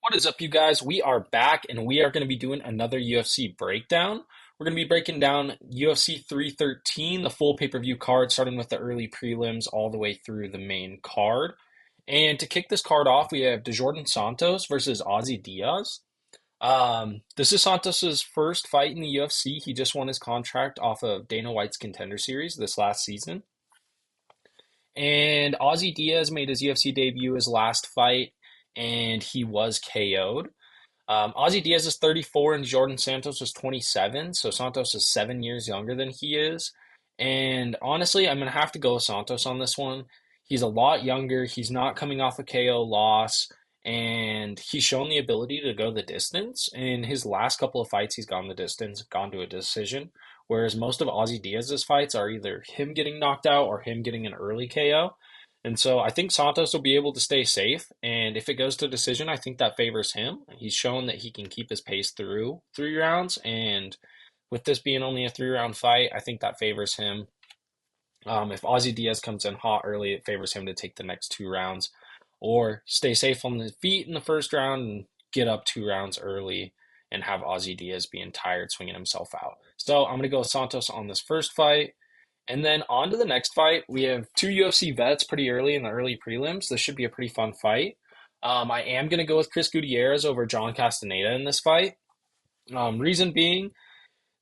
What is up, you guys? We are back and we are going to be doing another UFC breakdown. We're going to be breaking down UFC 313, the full pay-per-view card, starting with the early prelims all the way through the main card. And to kick this card off, we have DeJordan Santos versus Ozzy Diaz. This is Santos's first fight in the UFC. He just won his contract off of Dana White's Contender Series this last season. And Ozzy Diaz made his UFC debut his last fight, and he was KO'd. Ozzy Diaz is 34 and Jordan Santos is 27, so Santos is 7 years younger than he is. And honestly, I'm going to have to go with Santos on this one. He's a lot younger. He's not coming off a KO loss, and he's shown the ability to go the distance. In his last couple of fights, he's gone the distance, gone to a decision, whereas most of Ozzy Diaz's fights are either him getting knocked out or him getting an early KO. And so I think Santos will be able to stay safe. And if it goes to decision, I think that favors him. He's shown that he can keep his pace through 3 rounds. And with this being only a 3 round fight, I think that favors him. If Ozzy Diaz comes in hot early, it favors him to take the next 2 rounds or stay safe on the feet in the first round and get up 2 rounds early and have Ozzy Diaz being tired, swinging himself out. So I'm going to go with Santos on this first fight. And then on to the next fight. We have two UFC vets pretty early in the early prelims. This should be a pretty fun fight. I am going to go with Chris Gutierrez over John Castaneda in this fight. Reason being,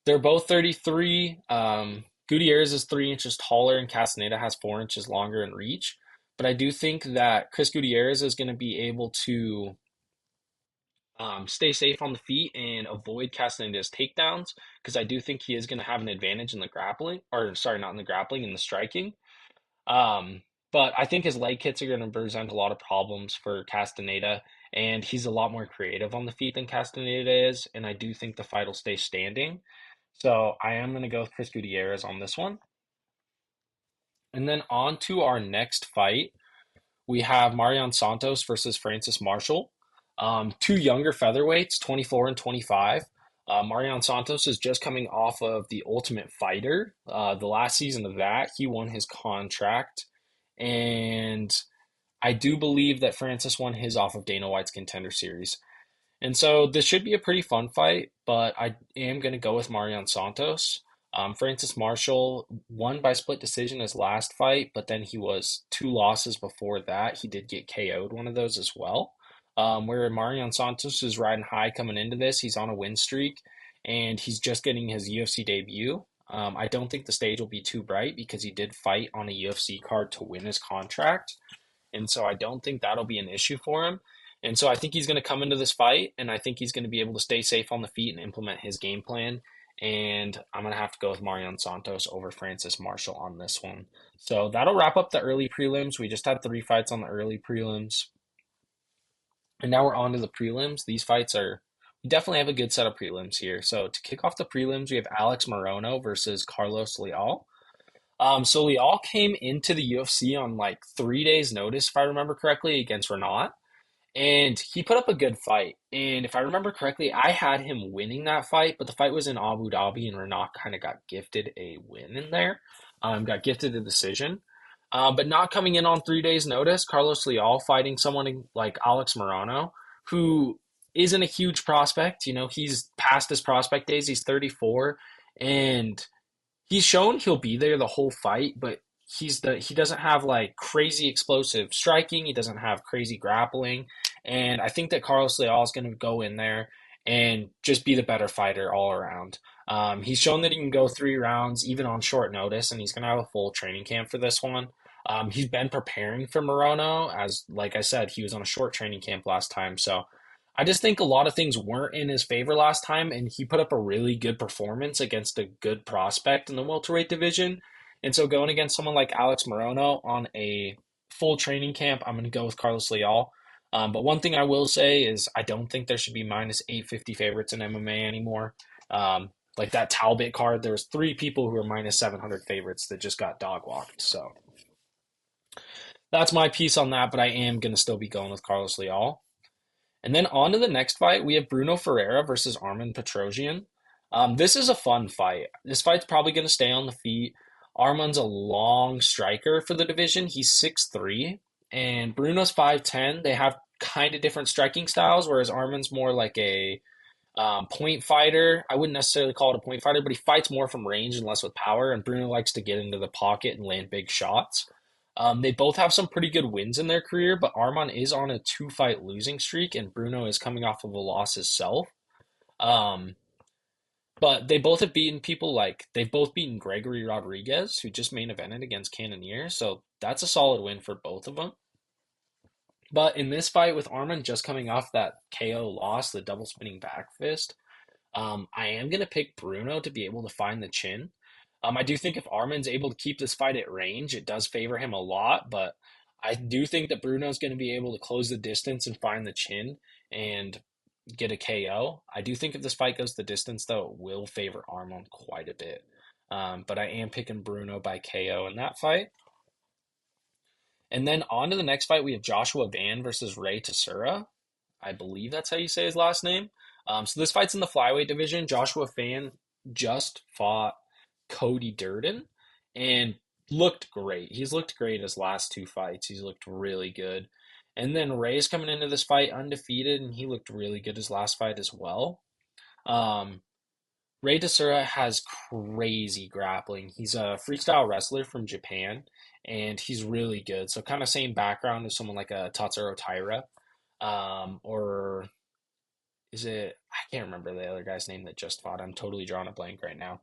they're both 33. Gutierrez is 3 inches taller, and Castaneda has 4 inches longer in reach. But I do think that Chris Gutierrez is going to be able to stay safe on the feet and avoid Castaneda's takedowns because I do think he is going to have an advantage in the grappling, or sorry, not in the grappling, in the striking. Um, but I think his leg kicks are going to present a lot of problems for Castaneda, and he's a lot more creative on the feet than Castaneda is, and I do think the fight will stay standing. So I am going to go with Chris Gutierrez on this one. And then on to our next fight, we have Marion Santos versus Francis Marshall. Two younger featherweights, 24 and 25. Marion Santos is just coming off of the Ultimate Fighter. The last season of that, he won his contract. And I do believe that Francis won his off of Dana White's Contender Series. And so this should be a pretty fun fight, but I am going to go with Marion Santos. Francis Marshall won by split decision his last fight, but then he was 2 losses before that. He did get KO'd one of those as well. Where Marion Santos is riding high coming into this, he's on a win streak, and he's just getting his UFC debut. I don't think the stage will be too bright because he did fight on a UFC card to win his contract, and so I don't think that'll be an issue for him. And so I think he's going to come into this fight, and I think he's going to be able to stay safe on the feet and implement his game plan. And I'm going to have to go with Marion Santos over Francis Marshall on this one. So that'll wrap up the early prelims. We just had 3 fights on the early prelims. And now we're on to the prelims. We definitely have a good set of prelims here. So to kick off the prelims, we have Alex Morono versus Carlos Leal. So Leal came into the UFC on like 3 days' notice, if I remember correctly, against Renat. And he put up a good fight. And if I remember correctly, I had him winning that fight, but the fight was in Abu Dhabi, and Renat kind of got gifted a win in there. Got gifted a decision. But not coming in on 3 days' notice, Carlos Leal fighting someone like Alex Morono, who isn't a huge prospect. You know, he's past his prospect days. He's 34, and he's shown he'll be there the whole fight, but he doesn't have like crazy explosive striking. He doesn't have crazy grappling, and I think that Carlos Leal is going to go in there and just be the better fighter all around. He's shown that he can go 3 rounds even on short notice, and he's going to have a full training camp for this one. He's been preparing for Morono, as like I said, he was on a short training camp last time. So I just think a lot of things weren't in his favor last time, and he put up a really good performance against a good prospect in the welterweight division. And so going against someone like Alex Morono on a full training camp, I'm going to go with Carlos Leal. But one thing I will say is I don't think there should be minus 850 favorites in MMA anymore. Like that Talbot card, there was 3 people who were minus 700 favorites that just got dog walked. So that's my piece on that, but I am going to still be going with Carlos Leal. And then on to the next fight, we have Bruno Ferreira versus Arman Petrosian. This is a fun fight. This fight's probably going to stay on the feet. Arman's a long striker for the division. He's 6'3", and Bruno's 5'10". They have kind of different striking styles, whereas Arman's more like a point fighter. I wouldn't necessarily call it a point fighter, but he fights more from range and less with power. And Bruno likes to get into the pocket and land big shots. They both have some pretty good wins in their career, but Arman is on a two-fight losing streak, and Bruno is coming off of a loss himself. Um, but they both have beaten people like they've both beaten Gregory Rodriguez, who just main evented against Cannonier. So that's a solid win for both of them. But in this fight with Arman just coming off that KO loss, the double spinning back fist, I am going to pick Bruno to be able to find the chin. I do think if Arman's able to keep this fight at range, it does favor him a lot, but I do think that Bruno's going to be able to close the distance and find the chin and get a KO. I do think if this fight goes the distance, though, it will favor Arman quite a bit. But I am picking Bruno by KO in that fight. And then on to the next fight, we have Joshua Van versus Ray Tessura. I believe that's how you say his last name. So this fight's in the flyweight division. Joshua Fan just fought Cody Durden and looked great. He's looked great his last two fights. He's looked really good. And then Ray's coming into this fight undefeated, and he looked really good his last fight as well. Um, Ray Tessura has crazy grappling. He's a freestyle wrestler from Japan, and he's really good. So kind of same background as someone like a Tatsuro Taira, or is it? I can't remember the other guy's name that just fought. I'm totally drawing a blank right now.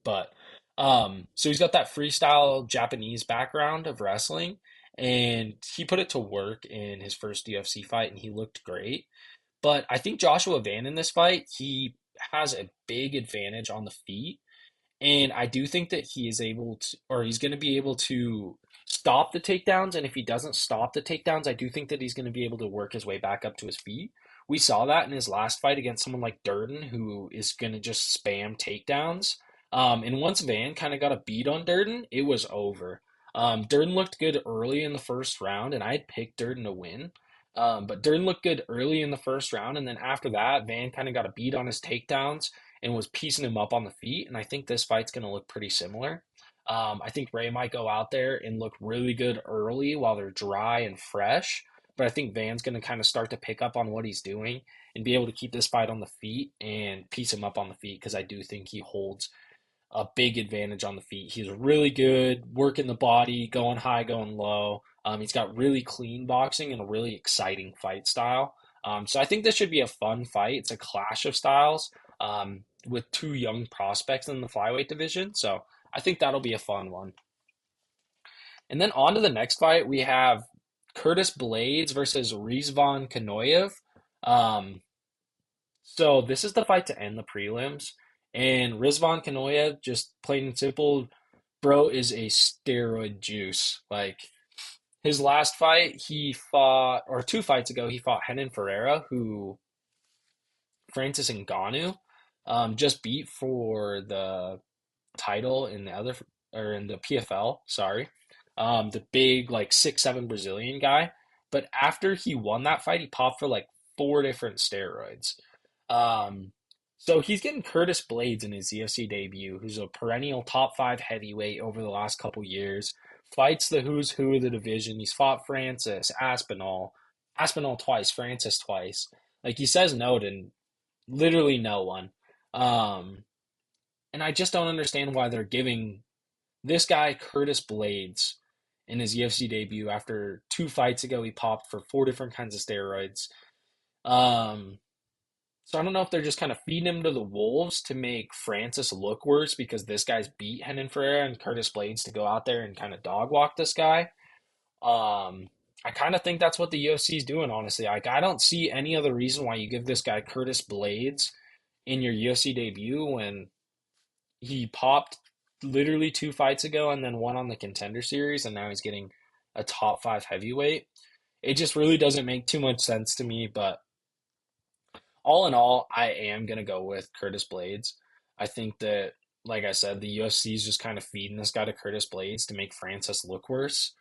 But so he's got that freestyle Japanese background of wrestling, and he put it to work in his first UFC fight, and he looked great. But I think Joshua Van in this fight, he has a big advantage on the feet. And I do think that he is able to, or he's going to be able to stop the takedowns. And if he doesn't stop the takedowns, I do think that he's going to be able to work his way back up to his feet. We saw that in his last fight against someone like Durden, who is going to just spam takedowns. And once Van kind of got a beat on Durden, it was over. Durden looked good early in the first round, and I had picked Durden to win. But Durden looked good early in the first round, and then after that, Van kind of got a beat on his takedowns and was piecing him up on the feet. And I think this fight's going to look pretty similar. I think Ray might go out there and look really good early while they're dry and fresh. But I think Van's going to kind of start to pick up on what he's doing and be able to keep this fight on the feet and piece him up on the feet because I do think he holds a big advantage on the feet. He's really good working the body, going high, going low. He's got really clean boxing and a really exciting fight style. So I think this should be a fun fight. It's a clash of styles with two young prospects in the flyweight division. So I think that'll be a fun one. And then on to the next fight, we have Curtis Blades versus Rizvan Kanoyev. Um, so this is the fight to end the prelims. And Rizvan Kanoyev, just plain and simple, bro is a steroid juice. Like his last fight, he fought, or two fights ago, he fought Renan Ferreira, who Francis Ngannou just beat for the title in the other, or in the PFL, sorry. The big, like, 6'7" Brazilian guy. But after he won that fight, he popped for like four different steroids. Um, so he's getting Curtis Blades in his UFC debut, who's a perennial top five heavyweight over the last couple years. Fights the who's who of the division. He's fought Francis, Aspinall twice, Francis twice. Like he says no to literally no one. Um, and I just don't understand why they're giving this guy Curtis Blades in his UFC debut after two fights ago. He popped for four different kinds of steroids. Um, so I don't know if they're just kind of feeding him to the wolves to make Francis look worse because this guy's beat Renan Ferreira and Curtis Blades to go out there and kind of dog walk this guy. I kind of think that's what the UFC is doing, honestly. Like I don't see any other reason why you give this guy Curtis Blades in your UFC debut when he popped literally two fights ago and then one on the contender series, and now he's getting a top five heavyweight. It just really doesn't make too much sense to me, but all in all, I am going to go with Curtis Blades. I think that, like I said, the UFC is just kind of feeding this guy to Curtis Blades to make Francis look worse.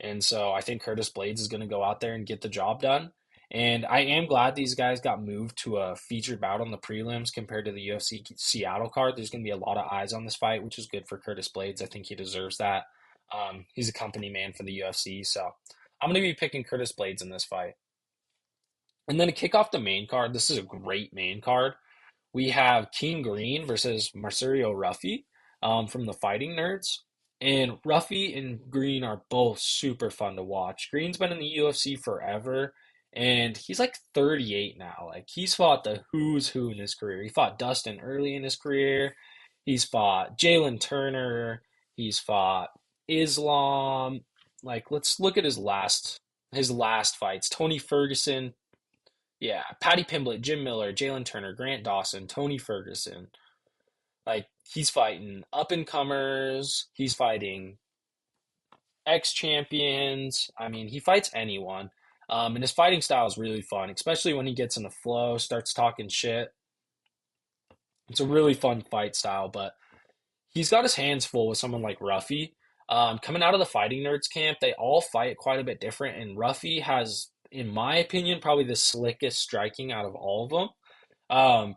And so I think Curtis Blades is going to go out there and get the job done. And I am glad these guys got moved to a featured bout on the prelims compared to the UFC Seattle card. There's going to be a lot of eyes on this fight, which is good for Curtis Blades. I think he deserves that. He's a company man for the UFC, so I'm going to be picking Curtis Blades in this fight. And then to kick off the main card, this is a great main card. We have King Green versus Marcirio Ruffy from the Fighting Nerds. And Ruffy and Green are both super fun to watch. Green's been in the UFC forever, and he's like 38 now. Like, he's fought the who's who in his career. He fought Dustin early in his career. He's fought Jalen Turner. He's fought Islam. Like, let's look at his last fights. Tony Ferguson, yeah, Paddy Pimblett, Jim Miller, Jalen Turner, Grant Dawson, Tony Ferguson. Like, he's fighting up and comers. He's fighting ex champions. I mean, he fights anyone. And his fighting style is really fun, especially when he gets in the flow, starts talking shit. It's a really fun fight style, but he's got his hands full with someone like Ruffy. Coming out of the Fighting Nerds camp, they all fight quite a bit different, and Ruffy has, in my opinion, probably the slickest striking out of all of them.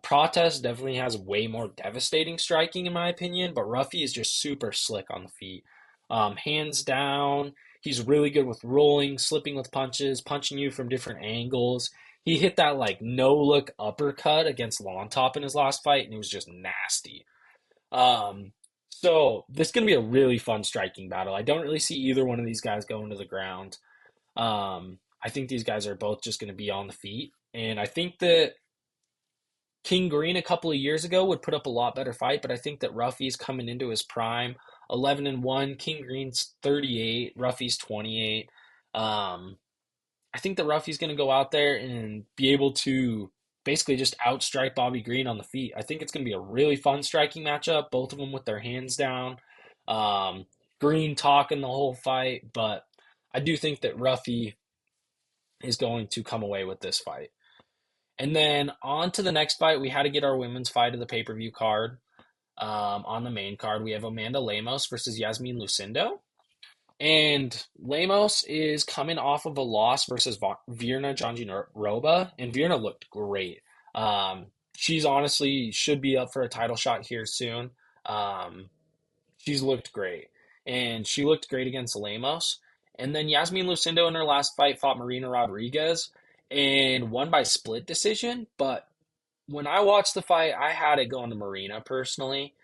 Protest definitely has way more devastating striking in my opinion, but Ruffy is just super slick on the feet. Hands down, he's really good with rolling, slipping with punches, punching you from different angles. He hit that like no look uppercut against Long Top in his last fight, and it was just nasty. Um, so this is gonna be a really fun striking battle. I don't really see either one of these guys going to the ground. I think these guys are both just gonna be on the feet, and I think that King Green a couple of years ago would put up a lot better fight, but I think that Ruffy's coming into his prime. 11-1, King Green's 38, Ruffy's 28. I think that Ruffy's going to go out there and be able to basically just outstrike Bobby Green on the feet. I think it's going to be a really fun striking matchup, both of them with their hands down. Um, Green talking the whole fight, but I do think that Ruffy is going to come away with this fight. And then on to the next fight, we had to get our women's fight of the pay per view card. On the main card, we have Amanda Lemos versus Yasmin Lucindo. And Lemos is coming off of a loss versus Virna Jandiroba, and Virna looked great. She's honestly should be up for a title shot here soon. Um, she's looked great, and she looked great against Lemos. And then Yasmin Lucindo in her last fight fought Marina Rodriguez and won by split decision. But when I watched the fight, I had it going to Marina personally.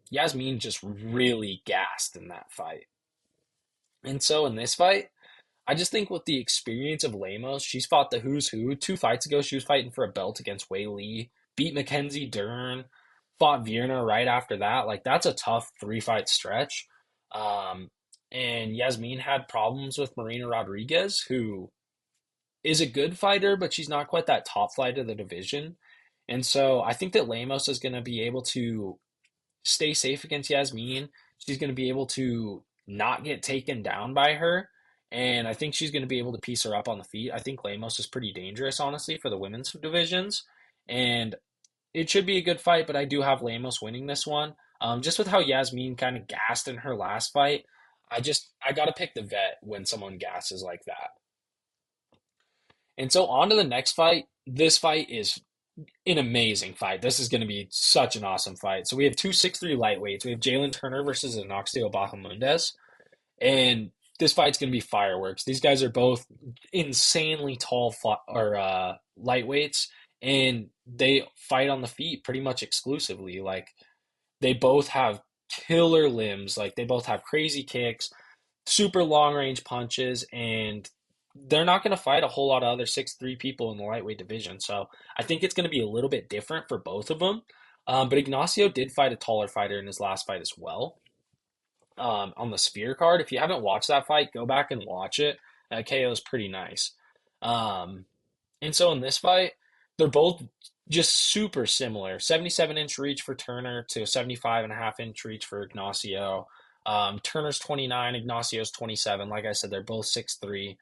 Yasmin just really gassed in that fight. And so in this fight, I just think with the experience of Lemos, she's fought the who's who. 2 fights ago, she was fighting for a belt against Wei Lee, beat Mackenzie Dern, fought Virna right after that. Like, that's a tough 3 fight stretch. Um, and Yasmin had problems with Marina Rodriguez, who is a good fighter, but she's not quite that top flight of the division. And so I think that Lemos is going to be able to stay safe against Yasmin. She's going to be able to not get taken down by her. And I think she's going to be able to piece her up on the feet. I think Lemos is pretty dangerous, honestly, for the women's divisions. And it should be a good fight, but I do have Lemos winning this one. Just with how Yasmin kind of gassed in her last fight, I got to pick the vet when someone gasses like that. And so on to the next fight. This fight is an amazing fight. This is going to be such an awesome fight. So we have two 6'3" lightweights. We have Jalen Turner versus Anoxio Bahamundes. And this fight's going to be fireworks. These guys are both insanely tall lightweights, and they fight on the feet pretty much exclusively. Like, they both have killer limbs. Like, they both have crazy kicks, super long range punches, and they're not going to fight a whole lot of other 6'3" people in the lightweight division. So I think it's going to be a little bit different for both of them. But Ignacio did fight a taller fighter in his last fight as well. On the Sphere card, if you haven't watched that fight, go back and watch it. KO is pretty nice. Um, and so in this fight, they're both just super similar. 77-inch reach for Turner to 75.5-inch reach for Ignacio. Turner's 29, Ignacio's 27. Like I said, they're both 6'3".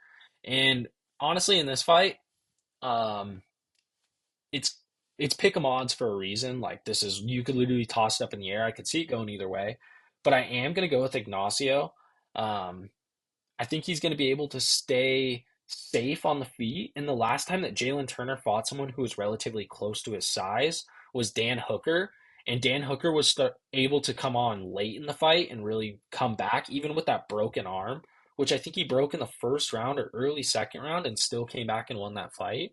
And honestly, in this fight, um, it's it's pick 'em odds for a reason. Like, this is, you could literally toss it up in the air. I could see it going either way, but I am gonna go with Ignacio. Um, I think he's gonna be able to stay safe on the feet. And the last time that Jalen Turner fought someone who was relatively close to his size was Dan Hooker, and Dan Hooker was able to come on late in the fight and really come back, even with that broken arm, which I think he broke in the first round or early second round and still came back and won that fight.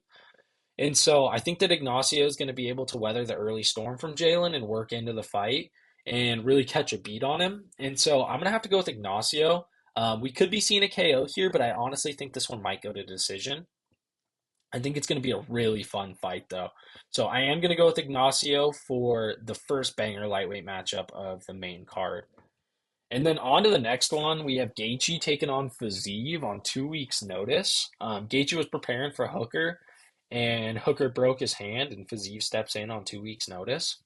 And so I think that Ignacio is going to be able to weather the early storm from Jalen and work into the fight and really catch a beat on him. And so I'm going to have to go with Ignacio. We could be seeing a KO here, but I honestly think this one might go to decision. I think it's going to be a really fun fight, though. So I am going to go with Ignacio for the first banger lightweight matchup of the main card. And then on to the next one, we have Gaethje taking on Fiziev on 2 weeks' notice. Gaethje was preparing for Hooker, and Hooker broke his hand, and Fiziev steps in on 2 weeks' notice.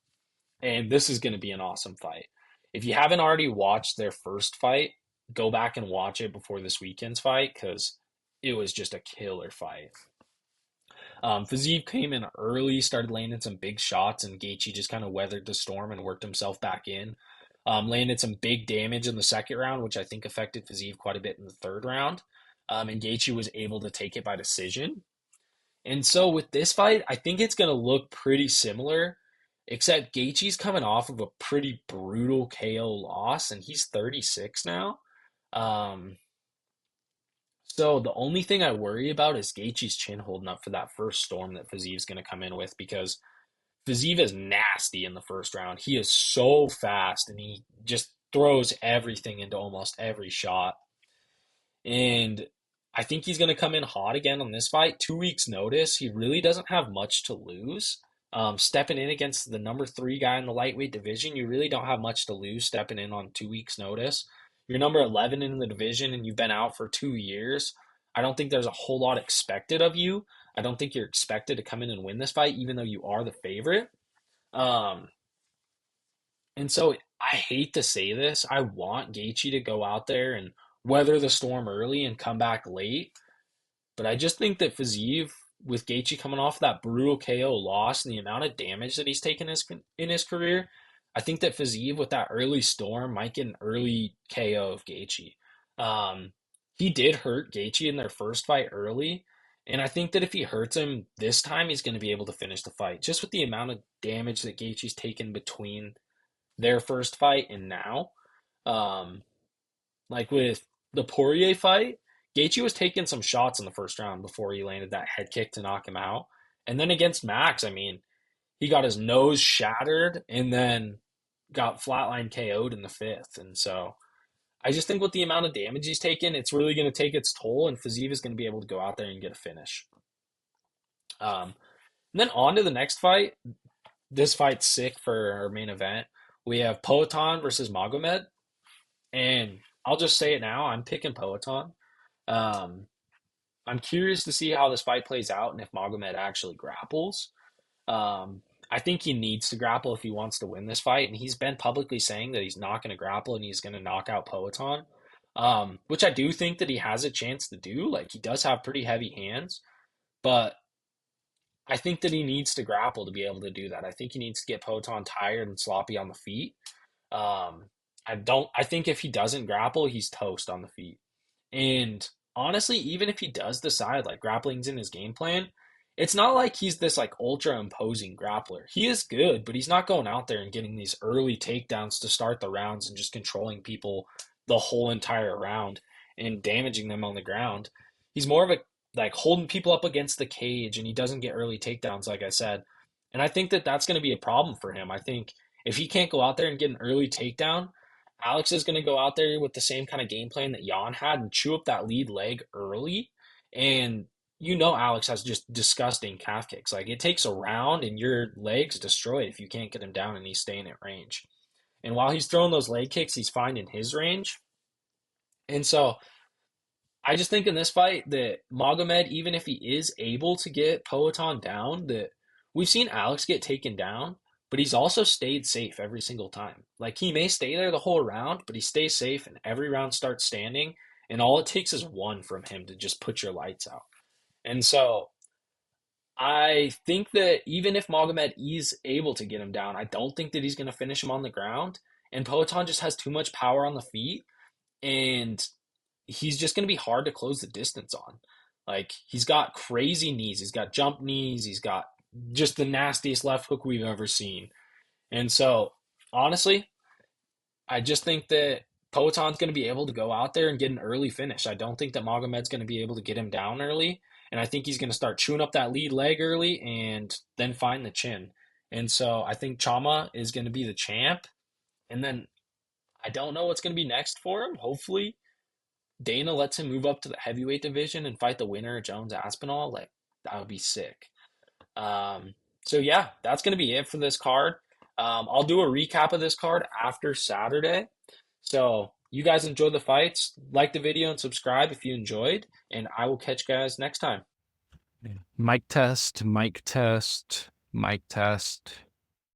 And this is going to be an awesome fight. If you haven't already watched their first fight, go back and watch it before this weekend's fight because it was just a killer fight. Fiziev came in early, started landing some big shots, and Gaethje just kind of weathered the storm and worked himself back in. Landed some big damage in the second round, which I think affected Fiziev quite a bit in the third round. And Gaethje was able to take it by decision. And so with this fight, I think it's going to look pretty similar, except Gaethje's coming off of a pretty brutal KO loss, and he's 36 now. Um, so the only thing I worry about is Gaethje's chin holding up for that first storm that Fiziev's going to come in with because Fiziev is nasty in the first round. He is so fast and he just throws everything into almost every shot. And I think he's going to come in hot again on this fight. 2 weeks' notice. He really doesn't have much to lose. Stepping in against the number three guy in the lightweight division, you really don't have much to lose stepping in on 2 weeks' notice. You're number 11 in the division and you've been out for 2 years. I don't think there's a whole lot expected of you. I don't think you're expected to come in and win this fight, even though you are the favorite. Um, and so I hate to say this. I want Gaethje to go out there and weather the storm early and come back late. But I just think that Fiziev, with Gaethje coming off that brutal KO loss and the amount of damage that he's taken in his career, I think that Fiziev with that early storm might get an early KO of Gaethje. Um, he did hurt Gaethje in their first fight early, and I think that if he hurts him this time, he's going to be able to finish the fight. Just with the amount of damage that Gaethje's taken between their first fight and now. Um, like with the Poirier fight, Gaethje was taking some shots in the first round before he landed that head kick to knock him out. And then against Max, I mean, he got his nose shattered and then got flatline KO'd in the fifth. And so I just think with the amount of damage he's taken, it's really going to take its toll, and Fiziev is going to be able to go out there and get a finish. Um, and then on to the next fight. This fight's sick for our main event. We have Poatan versus Magomed. And I'll just say it now, I'm picking Poatan. Um, I'm curious to see how this fight plays out and if Magomed actually grapples. I think he needs to grapple if he wants to win this fight, and he's been publicly saying that he's not going to grapple and he's going to knock out Poatan, which I do think that he has a chance to do. Like, he does have pretty heavy hands, but I think that he needs to grapple to be able to do that. I think he needs to get Poatan tired and sloppy on the feet. Um, I think if he doesn't grapple, he's toast on the feet. And honestly, even if he does decide like grappling's in his game plan, it's not like he's this like ultra imposing grappler. He is good, but he's not going out there and getting these early takedowns to start the rounds and just controlling people the whole entire round and damaging them on the ground. He's more of a like holding people up against the cage and he doesn't get early takedowns like I said. And I think that that's going to be a problem for him. I think if he can't go out there and get an early takedown, Alex is going to go out there with the same kind of game plan that Jan had and chew up that lead leg early. And you know Alex has just disgusting calf kicks. Like it takes a round and your leg's destroyed if you can't get him down and he's staying at range. And while he's throwing those leg kicks, he's finding his range. And so I just think in this fight that Magomed, even if he is able to get Poatan down, that we've seen Alex get taken down, but he's also stayed safe every single time. Like he may stay there the whole round, but he stays safe and every round starts standing. And all it takes is one from him to just put your lights out. And so I think that even if Magomed is able to get him down, I don't think that he's going to finish him on the ground. And Poatan just has too much power on the feet. And he's just going to be hard to close the distance on. Like he's got crazy knees. He's got jump knees. He's got just the nastiest left hook we've ever seen. And so honestly, I just think that Poaton's going to be able to go out there and get an early finish. I don't think that Magomed's going to be able to get him down early. And I think he's going to start chewing up that lead leg early and then find the chin. And so I think Chama is going to be the champ. And then I don't know what's going to be next for him. Hopefully, Dana lets him move up to the heavyweight division and fight the winner of Jones Aspinall. Like, that would be sick. Um, so yeah, that's going to be it for this card. I'll do a recap of this card after Saturday. So you guys enjoy the fights. Like the video and subscribe if you enjoyed. And I will catch you guys next time. Mic test, mic test, mic test.